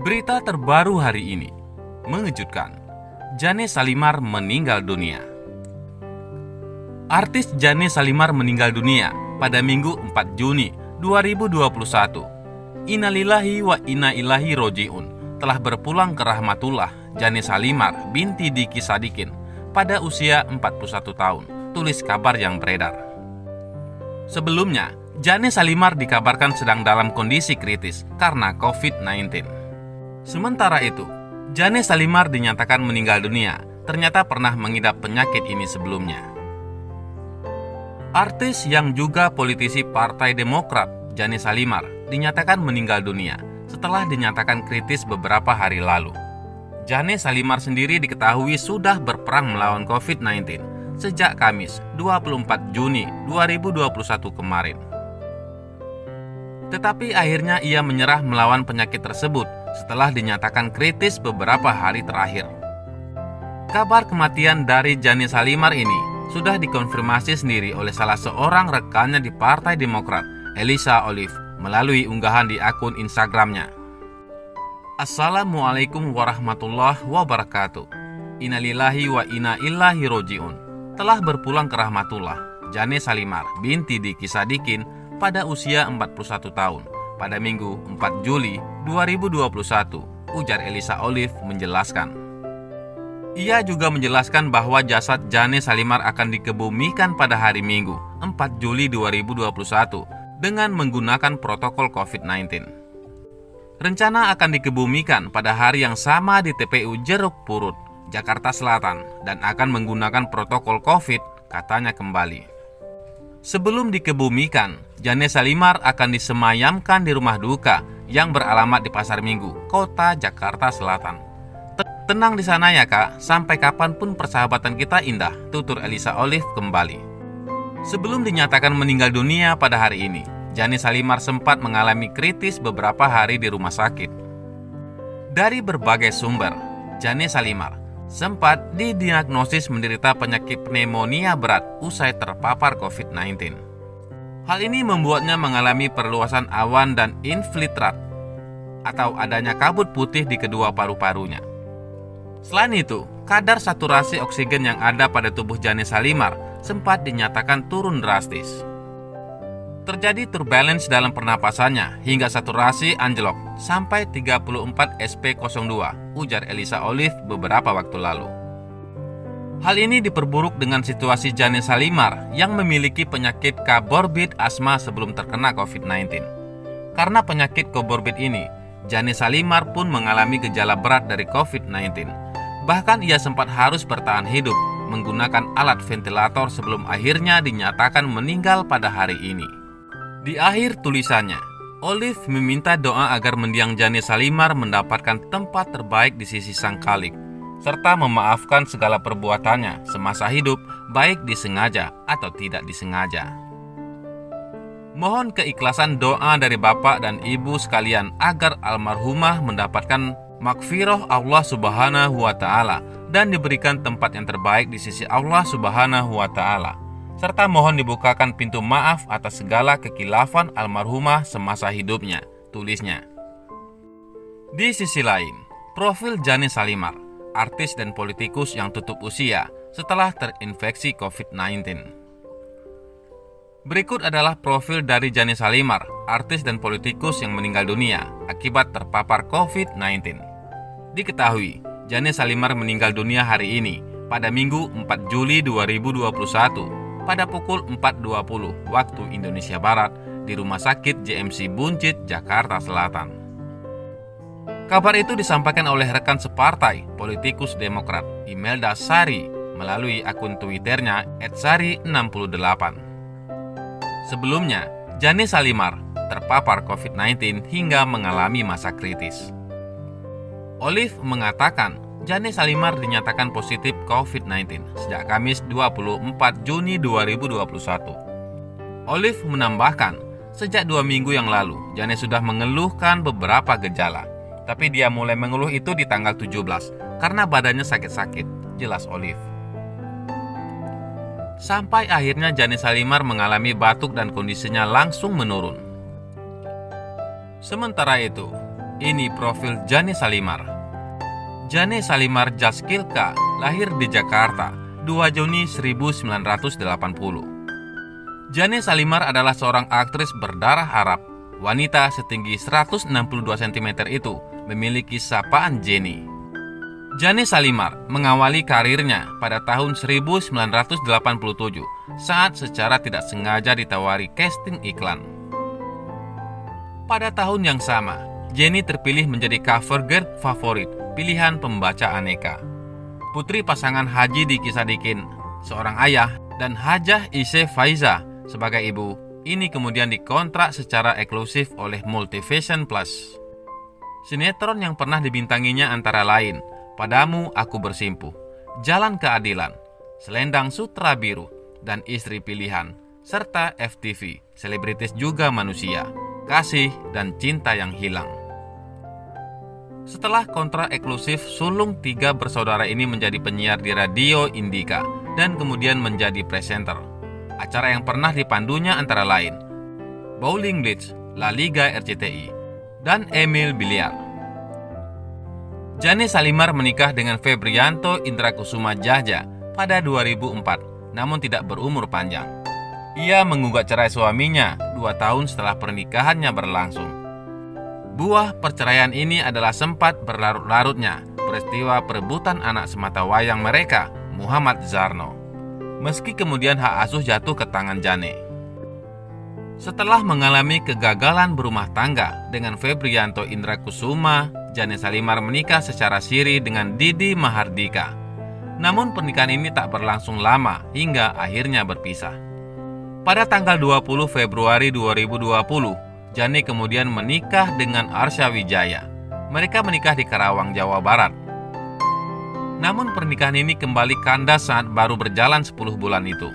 Berita terbaru hari ini mengejutkan. Jane Salimar meninggal dunia. Artis Jane Salimar meninggal dunia pada Minggu 4 Juni 2021. Innalillahi wa inna ilaihi roji'un. Telah berpulang ke rahmatullah Jane Salimar binti Diki Sadikin pada usia 41 tahun, tulis kabar yang beredar. Sebelumnya, Jane Salimar dikabarkan sedang dalam kondisi kritis karena COVID-19. Sementara itu, Jane Salimar dinyatakan meninggal dunia, ternyata pernah mengidap penyakit ini sebelumnya. Artis yang juga politisi Partai Demokrat, Jane Salimar, dinyatakan meninggal dunia setelah dinyatakan kritis beberapa hari lalu. Jane Salimar sendiri diketahui sudah berperang melawan COVID-19 sejak Kamis 24 Juni 2021 kemarin. Tetapi akhirnya ia menyerah melawan penyakit tersebut setelah dinyatakan kritis beberapa hari terakhir. Kabar kematian dari Jane Salimar ini sudah dikonfirmasi sendiri oleh salah seorang rekannya di Partai Demokrat, Elisa Olive, melalui unggahan di akun Instagramnya. Assalamualaikum warahmatullahi wabarakatuh. Innalillahi wa inna ilaihi roji'un. Telah berpulang ke rahmatullah Jane Salimar binti Diki Sadikin pada usia 41 tahun pada Minggu 4 Juli 2021, ujar Elisa Olive menjelaskan. Ia juga menjelaskan bahwa jasad Jane Salimar akan dikebumikan pada hari Minggu 4 Juli 2021 dengan menggunakan protokol COVID-19. Rencana akan dikebumikan pada hari yang sama di TPU Jeruk Purut, Jakarta Selatan, dan akan menggunakan protokol COVID, katanya kembali. Sebelum dikebumikan, Jane Salimar akan disemayamkan di rumah duka yang beralamat di Pasar Minggu, Kota Jakarta Selatan. Tenang di sana ya kak, sampai kapanpun persahabatan kita indah, tutur Elisa Olive kembali. Sebelum dinyatakan meninggal dunia pada hari ini, Jane Salimar sempat mengalami kritis beberapa hari di rumah sakit. Dari berbagai sumber, Jane Salimar sempat didiagnosis menderita penyakit pneumonia berat usai terpapar COVID-19. Hal ini membuatnya mengalami perluasan awan dan infiltrat atau adanya kabut putih di kedua paru-parunya. Selain itu, kadar saturasi oksigen yang ada pada tubuh Jane Salimar sempat dinyatakan turun drastis. Terjadi turbulence dalam pernapasannya hingga saturasi anjlok sampai 34 sp02, ujar Elisa Olive beberapa waktu lalu. Hal ini diperburuk dengan situasi Jane Salimar yang memiliki penyakit komorbid asma sebelum terkena COVID-19. Karena penyakit komorbid ini, Jane Salimar pun mengalami gejala berat dari COVID-19. Bahkan ia sempat harus bertahan hidup menggunakan alat ventilator sebelum akhirnya dinyatakan meninggal pada hari ini. Di akhir tulisannya, Olive meminta doa agar mendiang Jane Salimar mendapatkan tempat terbaik di sisi Sang Khalik, serta memaafkan segala perbuatannya semasa hidup, baik disengaja atau tidak disengaja. Mohon keikhlasan doa dari Bapak dan Ibu sekalian agar almarhumah mendapatkan maghfirah Allah Subhanahu wa Ta'ala dan diberikan tempat yang terbaik di sisi Allah Subhanahu wa Ta'ala, serta mohon dibukakan pintu maaf atas segala kekilafan almarhumah semasa hidupnya, tulisnya. Di sisi lain, profil Jane Salimar, artis dan politikus yang tutup usia setelah terinfeksi COVID-19. Berikut adalah profil dari Jane Salimar, artis dan politikus yang meninggal dunia akibat terpapar COVID-19. Diketahui, Jane Salimar meninggal dunia hari ini pada Minggu 4 Juli 2021 pada pukul 4.20 waktu Indonesia Barat di Rumah Sakit JMC Buncit, Jakarta Selatan. Kabar itu disampaikan oleh rekan separtai politikus Demokrat Imelda Sari melalui akun Twitternya @sari68. Sebelumnya, Jane Salimar terpapar COVID-19 hingga mengalami masa kritis. Olive mengatakan Jane Salimar dinyatakan positif COVID-19 sejak Kamis 24 Juni 2021. Olive menambahkan, sejak 2 minggu yang lalu, Jane sudah mengeluhkan beberapa gejala. Tapi dia mulai mengeluh itu di tanggal 17 karena badannya sakit-sakit, jelas Olive. Sampai akhirnya Jane Salimar mengalami batuk dan kondisinya langsung menurun. Sementara itu, Ini profil Jane Salimar. Jane Salimar Jaskilka lahir di Jakarta 2 Juni 1980. Jane Salimar adalah seorang aktris berdarah Arab. Wanita setinggi 162 cm itu memiliki sapaan Jenny. Jane Salimar mengawali karirnya pada tahun 1987 saat secara tidak sengaja ditawari casting iklan. Pada tahun yang sama, Jenny terpilih menjadi cover girl favorit pilihan pembaca aneka. Putri pasangan Haji Diki Sadikin, seorang ayah, dan Hajah Isye Faiza sebagai ibu, ini kemudian dikontrak secara eksklusif oleh Multivision Plus. Sinetron yang pernah dibintanginya antara lain Padamu Aku Bersimpuh, Jalan Keadilan, Selendang Sutra Biru, dan Istri Pilihan, serta FTV, Selebritis Juga Manusia, Kasih dan Cinta Yang Hilang. Setelah kontrak eksklusif, sulung tiga bersaudara ini menjadi penyiar di Radio Indika dan kemudian menjadi presenter. Acara yang pernah dipandunya antara lain Bowling Blitz, La Liga RCTI, dan Emil Biliar. Jane Salimar menikah dengan Febrianto Indrakusuma Jahja pada 2004, namun tidak berumur panjang. Ia menggugat cerai suaminya 2 tahun setelah pernikahannya berlangsung. Buah perceraian ini adalah sempat berlarut-larutnya peristiwa perebutan anak sematawayang mereka, Muhammad Zarno. Meski kemudian hak asuh jatuh ke tangan Jane. Setelah mengalami kegagalan berumah tangga dengan Febrianto Indrakusuma, Jane Salimar menikah secara siri dengan Didi Mahardika. Namun pernikahan ini tak berlangsung lama hingga akhirnya berpisah. Pada tanggal 20 Februari 2020, Jane kemudian menikah dengan Arsya Wijaya. Mereka menikah di Karawang, Jawa Barat. Namun pernikahan ini kembali kandas saat baru berjalan 10 bulan itu.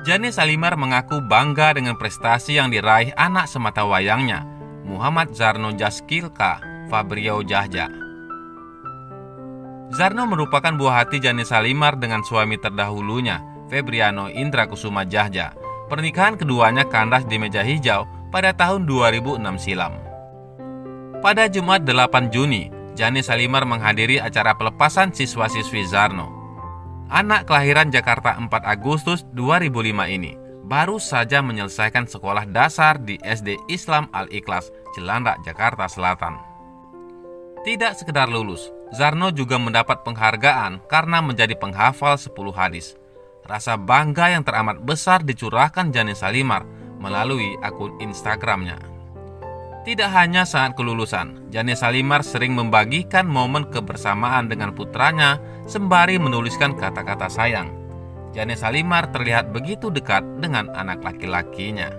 Jane Salimar mengaku bangga dengan prestasi yang diraih anak sematawayangnya, Muhammad Zarno Jaskilka Fabrio Jahja. Zarno merupakan buah hati Jane Salimar dengan suami terdahulunya, Febriano Indrakusuma Jahja. Pernikahan keduanya kandas di meja hijau pada tahun 2006 silam. Pada Jumat 8 Juni, Jane Salimar menghadiri acara pelepasan siswa-siswi Zarno. Anak kelahiran Jakarta 4 Agustus 2005 ini baru saja menyelesaikan sekolah dasar di SD Islam Al-Ikhlas, Cilandak, Jakarta Selatan. Tidak sekedar lulus, Zarno juga mendapat penghargaan karena menjadi penghafal 10 hadis. Rasa bangga yang teramat besar dicurahkan Jane Salimar melalui akun Instagramnya. Tidak hanya saat kelulusan, Jane Salimar sering membagikan momen kebersamaan dengan putranya sembari menuliskan kata-kata sayang. Jane Salimar terlihat begitu dekat dengan anak laki-lakinya.